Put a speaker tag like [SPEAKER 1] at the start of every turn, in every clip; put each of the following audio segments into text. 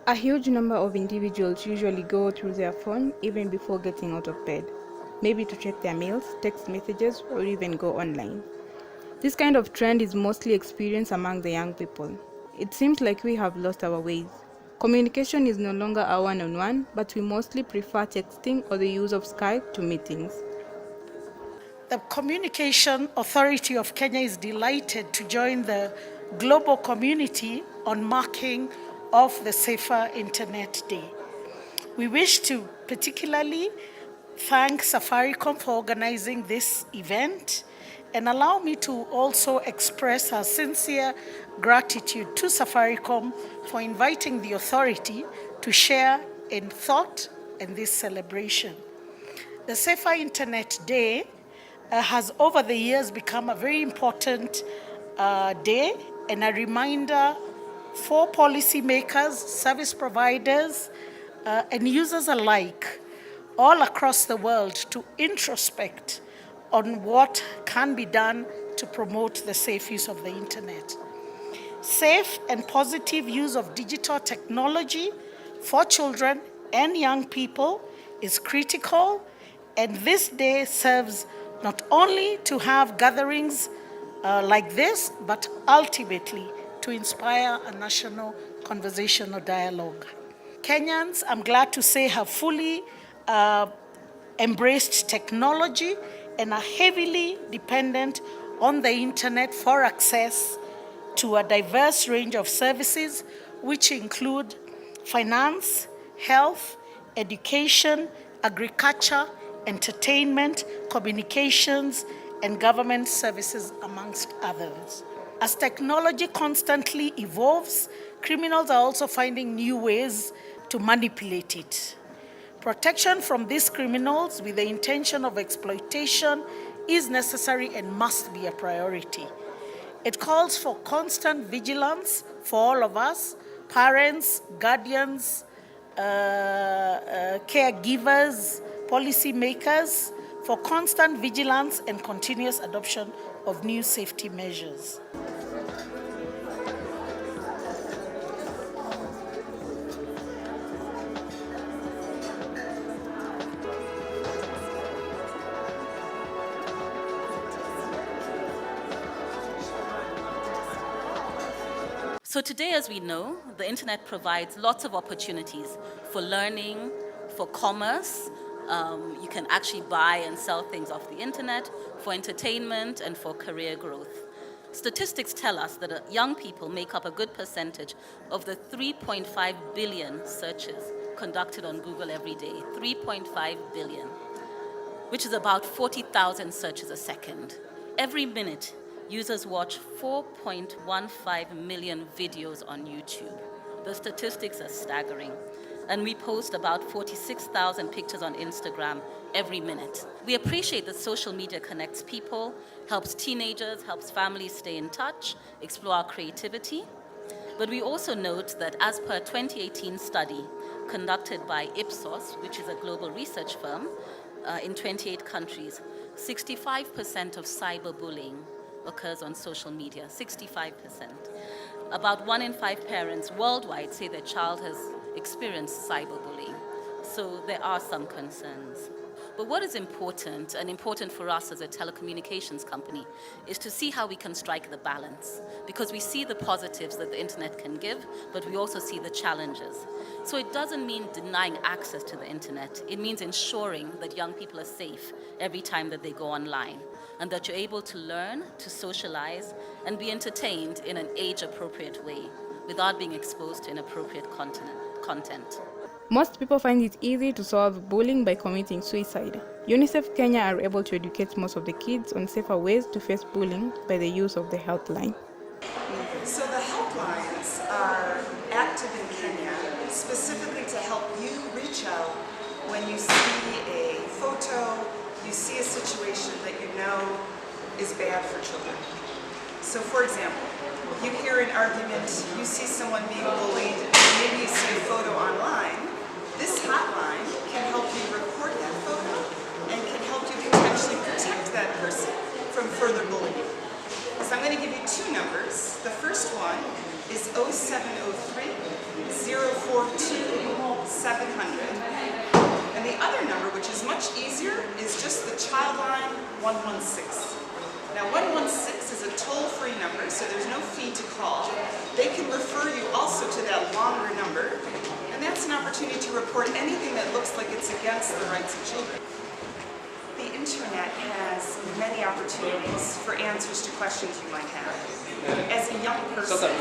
[SPEAKER 1] A huge number of individuals usually go through their phone even before getting out of bed, maybe to check their mails, text messages, or even go online. This kind of trend is mostly experienced among the young people. It seems like we have lost our ways. Communication is no longer a one-on-one, but we mostly prefer texting or the use of Skype to meetings.
[SPEAKER 2] The Communication Authority of Kenya is delighted to join the global community on marking of the Safer Internet Day. We wish to particularly thank Safaricom for organizing this event, and allow me to also express our sincere gratitude to Safaricom for inviting the authority to share in thought in this celebration. The Safer Internet Day has over the years become a very important day and a reminder for policymakers, service providers, and users alike all across the world to introspect on what can be done to promote the safe use of the internet. Safe and positive use of digital technology for children and young people is critical, and this day serves not only to have gatherings like this, but ultimately to inspire a national conversational dialogue. Kenyans, I'm glad to say, have fully embraced technology and are heavily dependent on the internet for access to a diverse range of services, which include finance, health, education, agriculture, entertainment, communications, and government services, amongst others. As technology constantly evolves, criminals are also finding new ways to manipulate it. Protection from these criminals with the intention of exploitation is necessary and must be a priority. It calls for constant vigilance for all of us, parents, guardians, caregivers, policymakers, for constant vigilance and continuous adoption of new safety measures.
[SPEAKER 3] So today, as we know, the internet provides lots of opportunities for learning, for commerce. You can actually buy and sell things off the internet, for entertainment, and for career growth. Statistics tell us that young people make up a good percentage of the 3.5 billion searches conducted on Google every day. 3.5 billion, which is about 40,000 searches a second. Every minute, users watch 4.15 million videos on YouTube. The statistics are staggering. And we post about 46,000 pictures on Instagram every minute. We appreciate that social media connects people, helps teenagers, helps families stay in touch, explore our creativity. But we also note that as per a 2018 study conducted by Ipsos, which is a global research firm, in 28 countries, 65% of cyberbullying occurs on social media, 65%. About 1 in 5 parents worldwide say their child has experienced cyberbullying. So there are some concerns. But what is important, and important for us as a telecommunications company, is to see how we can strike the balance. Because we see the positives that the internet can give, but we also see the challenges. So it doesn't mean denying access to the internet. It means ensuring that young people are safe every time that they go online, and that you're able to learn, to socialize, and be entertained in an age-appropriate way without being exposed to inappropriate content.
[SPEAKER 1] Most people find it easy to solve bullying by committing suicide. UNICEF Kenya are able to educate most of the kids on safer ways to face bullying by the use of the helpline.
[SPEAKER 4] So the helplines are active in Kenya specifically to help you reach out when you see a photo, you see a situation that you know is bad for children. So for example, you hear an argument, you see someone being bullied, maybe you see a photo online. This hotline can help you report that photo and can help you potentially protect that person from further bullying. So I'm going to give you 2 numbers. The first one is 0703 042 other number, which is much easier, is just the child line 116. Now 116 is a toll-free number, so there's no fee to call. They can refer you also to that longer number, and that's an opportunity to report anything that looks like it's against the rights of children. The internet has many opportunities for answers to questions you might have. As a young person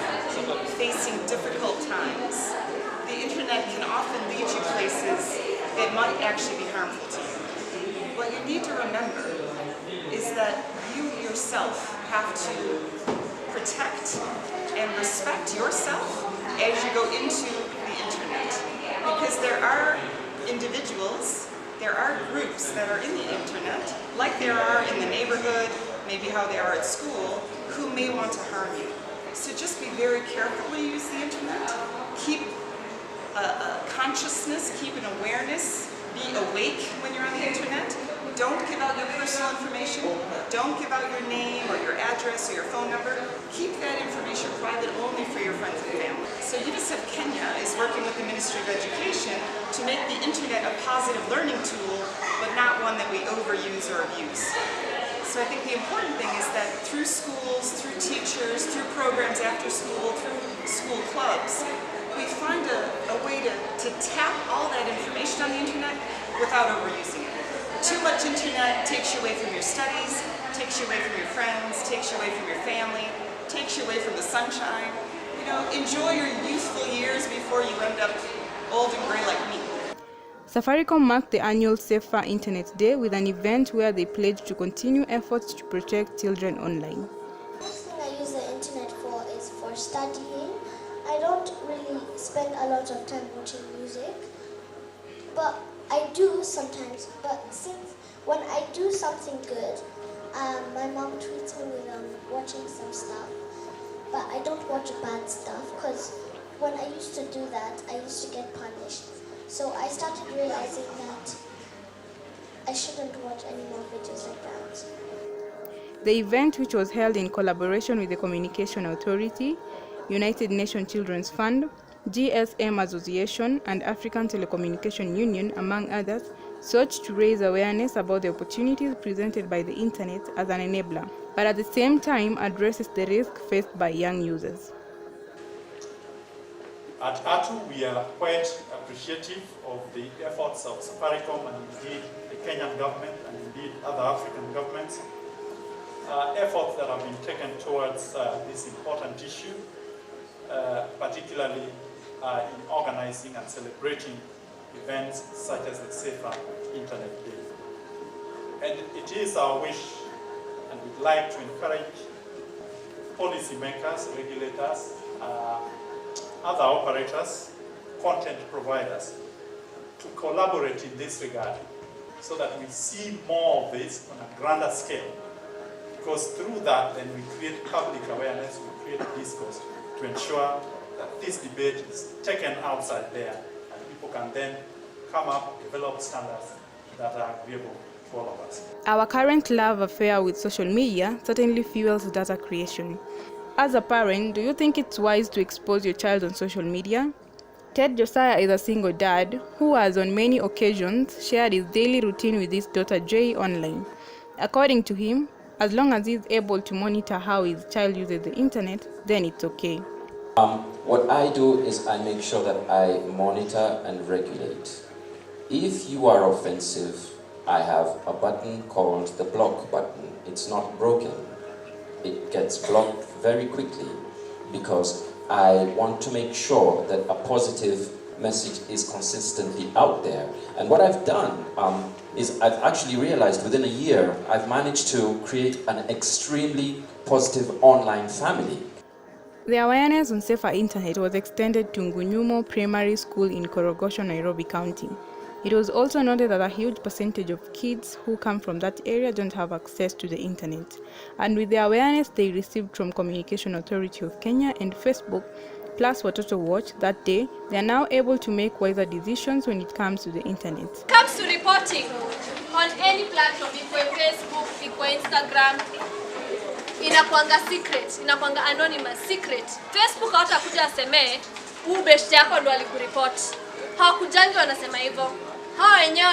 [SPEAKER 4] facing difficult times, the internet can often lead you places that might actually be harmful to you. What you need to remember is that you yourself have to protect and respect yourself as you go into the internet. Because there are individuals, there are groups that are in the internet, like there are in the neighborhood, maybe how they are at school, who may want to harm you. So just be very careful when you use the internet. Keep a consciousness, keep an awareness, be awake when you're on the internet. Don't give out your personal information. Don't give out your name or your address or your phone number. Keep that information private only for your friends and family. So UNICEF Kenya is working with the Ministry of Education to make the internet a positive learning tool, but not one that we overuse or abuse. So I think the important thing is that through schools, through teachers, through programs after school, through school clubs, we find a way to tap all that information on the internet without overusing it. Too much internet takes you away from your studies, takes you away from your friends, takes you away from your family, takes you away from the sunshine. You know, enjoy your youthful years before you end up old and gray like me.
[SPEAKER 1] Safaricom marked the annual Safer Internet Day with an event where they pledged to continue efforts to protect children online.
[SPEAKER 5] The first thing I use the internet for is for studying. I don't really spend a lot of time watching music, but I do sometimes. But since when I do something good, my mom treats me with watching some stuff, but I don't watch bad stuff because when I used to do that, I used to get punished. So I started realizing that I shouldn't watch any more videos like that.
[SPEAKER 1] The event, which was held in collaboration with the Communication Authority, United Nations Children's Fund, GSM Association, and African Telecommunication Union, among others, sought to raise awareness about the opportunities presented by the internet as an enabler, but at the same time addresses the risk faced by young users.
[SPEAKER 6] At ATU, we are quite appreciative of the efforts of Safaricom and indeed the Kenyan government and indeed other African governments, efforts that have been taken towards this important issue, particularly in organizing and celebrating events such as the Safer Internet Day. And it is our wish, and we'd like to encourage policymakers, regulators, other operators, content providers to collaborate in this regard so that we see more of this on a grander scale. Because through that, then we create public awareness, we create discourse to ensure that this debate is taken outside there and people can then come up, develop standards that are agreeable to all of us.
[SPEAKER 1] Our current love affair with social media certainly fuels data creation. As a parent, do you think it's wise to expose your child on social media? Ted Josiah is a single dad who has on many occasions shared his daily routine with his daughter Jay online. According to him, as long as he's able to monitor how his child uses the internet, then it's okay.
[SPEAKER 7] What I do is I make sure that I monitor and regulate. If you are offensive, I have a button called the block button. It's not broken. It gets blocked very quickly because I want to make sure that a positive message is consistently out there. And what I've done is I've actually realized within a year, I've managed to create an extremely positive online family.
[SPEAKER 1] The awareness on safer internet was extended to Ngunyumo Primary School in Korogosho, Nairobi County. It was also noted that a huge percentage of kids who come from that area don't have access to the internet. And with the awareness they received from Communication Authority of Kenya and Facebook, plus Mtoto Watch that day, they are now able to make wiser decisions when it comes to the internet.
[SPEAKER 8] When it comes to reporting on any platform, iko Facebook, iko Instagram, inakuanga secret, inakuanga anonymous secret. Facebook hawatakuja aseme huu best yako ndo alikureport. Hawakujangi wanasema hivyo. Hao wenyewe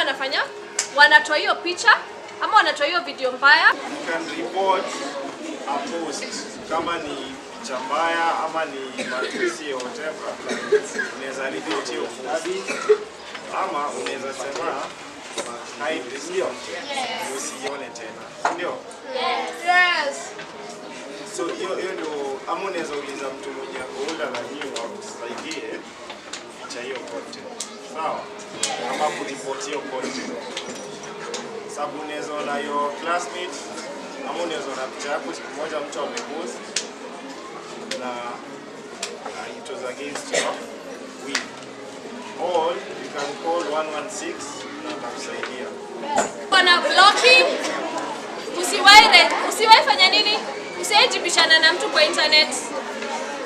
[SPEAKER 8] wanatoa hiyo picha ama wanatoa hiyo video mbaya.
[SPEAKER 9] You can report a post kama ni picha mbaya ama ni matusi or whatever. Unaweza report hiyo post. Ama unaweza sema hide this content. Usione tena. Ndio?
[SPEAKER 8] Yes.
[SPEAKER 9] So hiyo ndio ama unaweza uliza mtu mmoja kuunda na nyinyi wakusaidie picha hiyo content. Sawa? Kama kuripoti hiyo content. Sababu unaweza na your classmate ama unaweza na picha yako siku moja mtu amepost na it was against your will. Or you can call 116 na takusaidia.
[SPEAKER 8] Kuna blocking. Usiwahi fanya nini? Usijibishana na mtu kwa internet.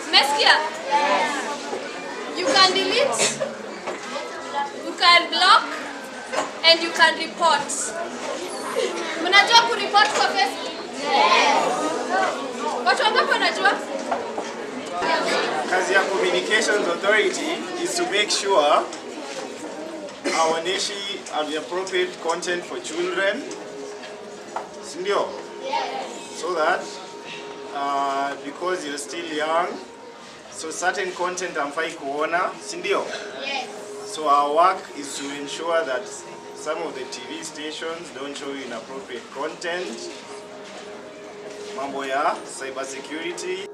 [SPEAKER 8] Umesikia? You can delete, you can block, and you can report. Mnajua kureport kwa Facebook? Watu wangapi wanajua?
[SPEAKER 9] Kazi ya Communications Authority is to make sure hawaoneshi appropriate content for children. Sindio? So that because you're still young, so certain content hamfai kuona, sindio? So our work is to ensure that some of the TV stations don't show you inappropriate content. Mambo ya cyber security,